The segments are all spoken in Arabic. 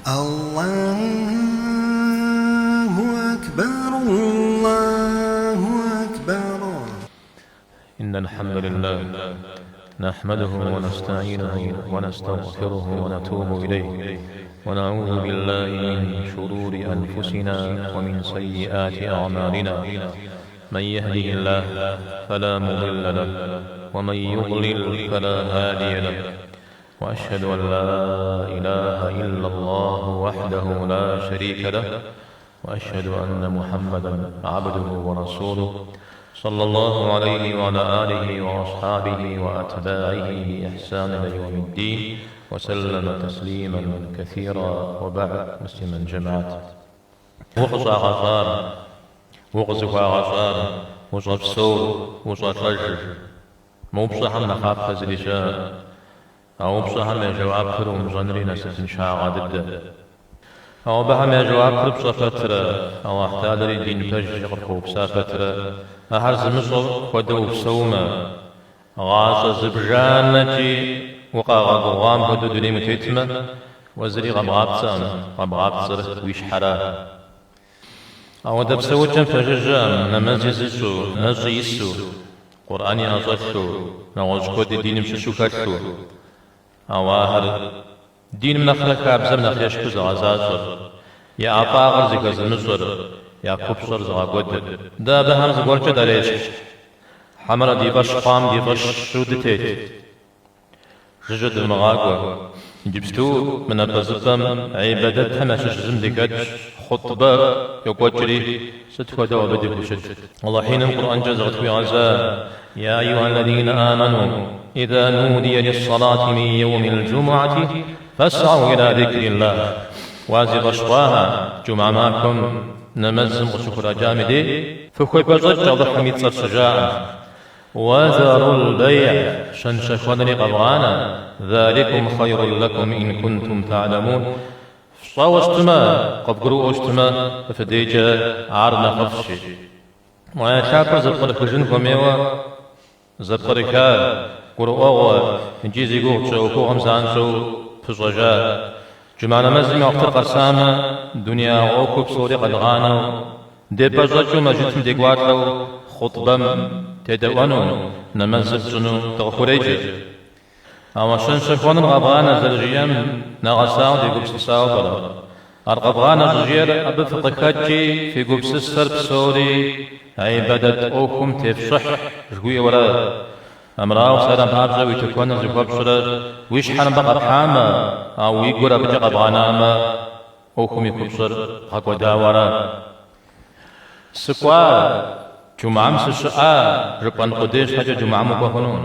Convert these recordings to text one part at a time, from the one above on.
الله أكبر الله أكبر. إن الحمد لله نحمده ونستعينه ونستغفره ونتوب إليه ونعوذ بالله من شرور أنفسنا ومن سيئات أعمالنا. من يهده الله فلا مضل له ومن يضلل فلا هادي له، وأشهد أن لا إله إلا الله وحده لا شريك له، وأشهد أن محمدا عبده ورسوله صلى الله عليه وعلى آله وأصحابه وأتباعه بإحسان إلى يوم الدين، وسلم تسليما كثيرا. وبعد، مسلما جماعة وقصى غفار وقزقى غفار وصف سور وصف رجل موبصحا نخاف فزلشاء أو بصحا ما جواب كرم زنرين ستنشاء غدد أو بها ما جواب كرب صفترة أو أحتادر الدين فجر قرب سافترة أحرز مصر ودو بسوما غاص زبجانتي وقا غضغام هدو دليم تيتمة وزري غبغابتان غبغابتر ويش حرا أو دبسو جن فجرجان نمزيزسو نزيسو قرآني أصفو نوزكود الدين مششو كتو أواهر دين من أخرك أبزم نخيشكو زغازازر يا أطاغر زغاز مصر يا كبصر زغاقود دا بهم زغورجة داريش حمر دي باش قام دي باش شودتيت ججد المغاقوة جبستو من البزبم عبادت همش جزم ديكات خطبة يقوتري ستفا دوا بدي بوشت. والله حين القرآن جزغت في غزاء يا أيها الذين آمنوا إذا نودي للصلاة من يوم الجمعة فاسعوا إلى ذكر الله. وازي بشواها جمعة معكم نمزم وشكرا جامدي فخوي بزج ضحمي تصر شجاعة وذروا البيع شنشخونني قبغانا ذلكم خير لكم إن كنتم تعلمون. صاوستما قبقروا أشتما فديجا عارنا خفشي ويا شاكر زبقر خجنكم يوا زبقركا قرؤوا انجيزي قوة شوكو غمزان شو فشغجا جمعنا مزمي اختر قرسانا دنيا غوكو بصوري قدغانا دي بجاجو مجتم ديقواتلو خطبم تدوانو نمزب جنو تغفريجي أوشن شكوان الغبغانا زرجيام نغساو دي قبس ساو بلا الغبغانا زرجير أبفقكاتي في قبس السرب سوري عبادت أوكم تفشح جوي ورا أمراو سلام هابزا ويتكوان زكواب شرر ويش حرم بقى بحاما أو يقول بجا غبغانا ما أوكم يكبصر حقو داورا سكوار جمعام سشعا ربان قديش حاجة جمعام وكهنون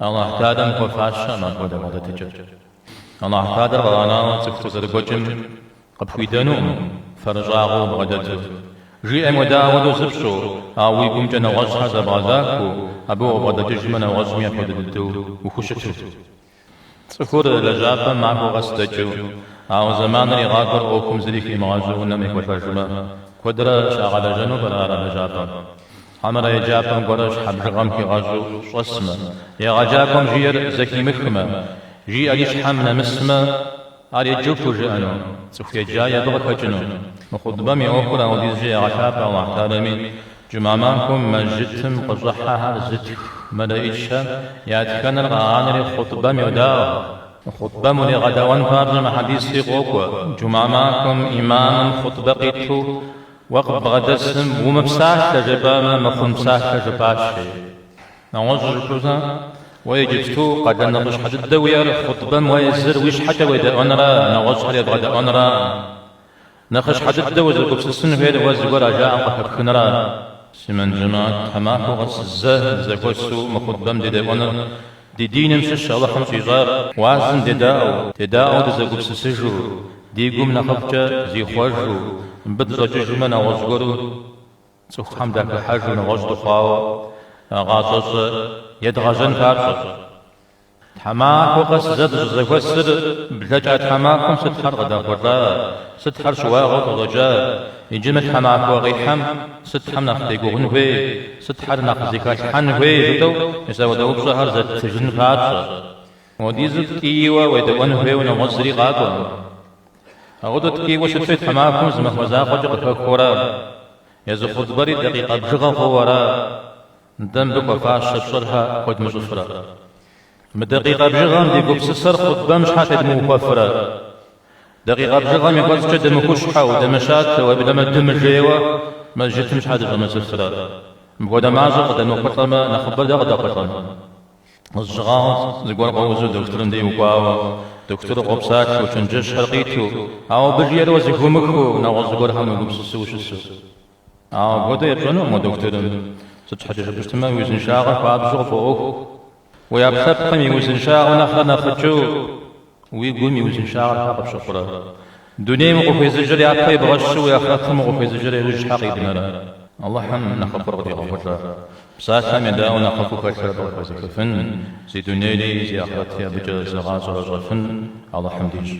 الله تعالى كفاشا ما قد تجد الله تعالى غانا تفتزر بجم قبخيدانو فرجاغو بغدته جي مداود زبشو أو يقوم جنا غزها زبازاكو أبو غدا جمنا غزميا بدلتو وخشتو سكور لجابا معكو غستجو أو زمان رغاقر أوكم زريكي مغازو نمي وفاجما قدرة شاغل جنوب رارا لجابا عمر يجابكم قرش حبرغم في غازو صسمة يا غجاكم جير زكي مكمة جي أليش حمنا مسمة أري جوفو جأنو سوفيا جاية بغك جنو مخضبا مي أوكرا وديز جي غشابا واحتالمي جمامانكم مجدتم قصحها زتك ملايشا ياتكن الغانر خطبا ميوداو خطبا مولي غداوان فارجم حديث في قوكوا جمامانكم إماما خطبا قيتو وقب غدسم ومبساح تجباما مخمساح تجباشي نعوذ جبوزا ويجبتو قد نقش حد الدوير خطبا ويزر ويش حتى ويدا أنرا نعوذ حريض غدا أنرا نخش حد الدوز القبس السن فيد وزقورا جاء قحك كنرا سمن جماعت حماكو غس الزه زكوسو مخطبام دي أنر دي دين مشش الله خمسي زار وازن تداو دي زقبس السجو دي قوم نخفجة زي خواجو بدرج جمنا وزغرو سوف حمدك حاجو نوزد خاو غاصص يدغجن فارص حماك وقس زد زغسر بلجات حماكم ستحر غدا فرا ستحر شواغ رجا يجمت حماك وغيحم ستحم نخدي غنوي ستحر نخزي كاش حنوي جتو يساو دو بشهر زد تجن فارص ودي زد ايوا ويدوان هوي ونوزري غاقون أغدت كي وشتفت حماكم زمخ وزاقج قفكورا يزخذ بري دقيقة بجغا غورا ندم بك وفاش شبصرها خد مصفرا مدقيقة بجغا دي قبسسر خد بمش حتى دموففرا دقيقة بجغا يقول سجد مكشحة ودمشات وبدم الدم الجيوة ما جيت مش حد غمس السرا بودا مازق دم قطما نخبر دغدا قطما الزغاط زقور قوزو دكتور دي وقاوا دكتور قبسات وشنجش حرقيتو او بجير وزكومكو نغز زقور هم يقبس وشسو او بودا يبجنو مو دكتور ستحجج بجتما ويزن شاغل فابزغ فوق ويبثب قمي ويزن شاغل نخلنا خجو ويقوم يوزن شاغل حقب شقرا دنيا مقفي زجري عطي بغش ويأخذهم مقفي زجري وجه حقيقنا الله حم نخفر غدي غفر بساعة من داو نخفو كثر بغفر زي دنيا لي زي أخذتها بجاز غاز رجفن الله حمديش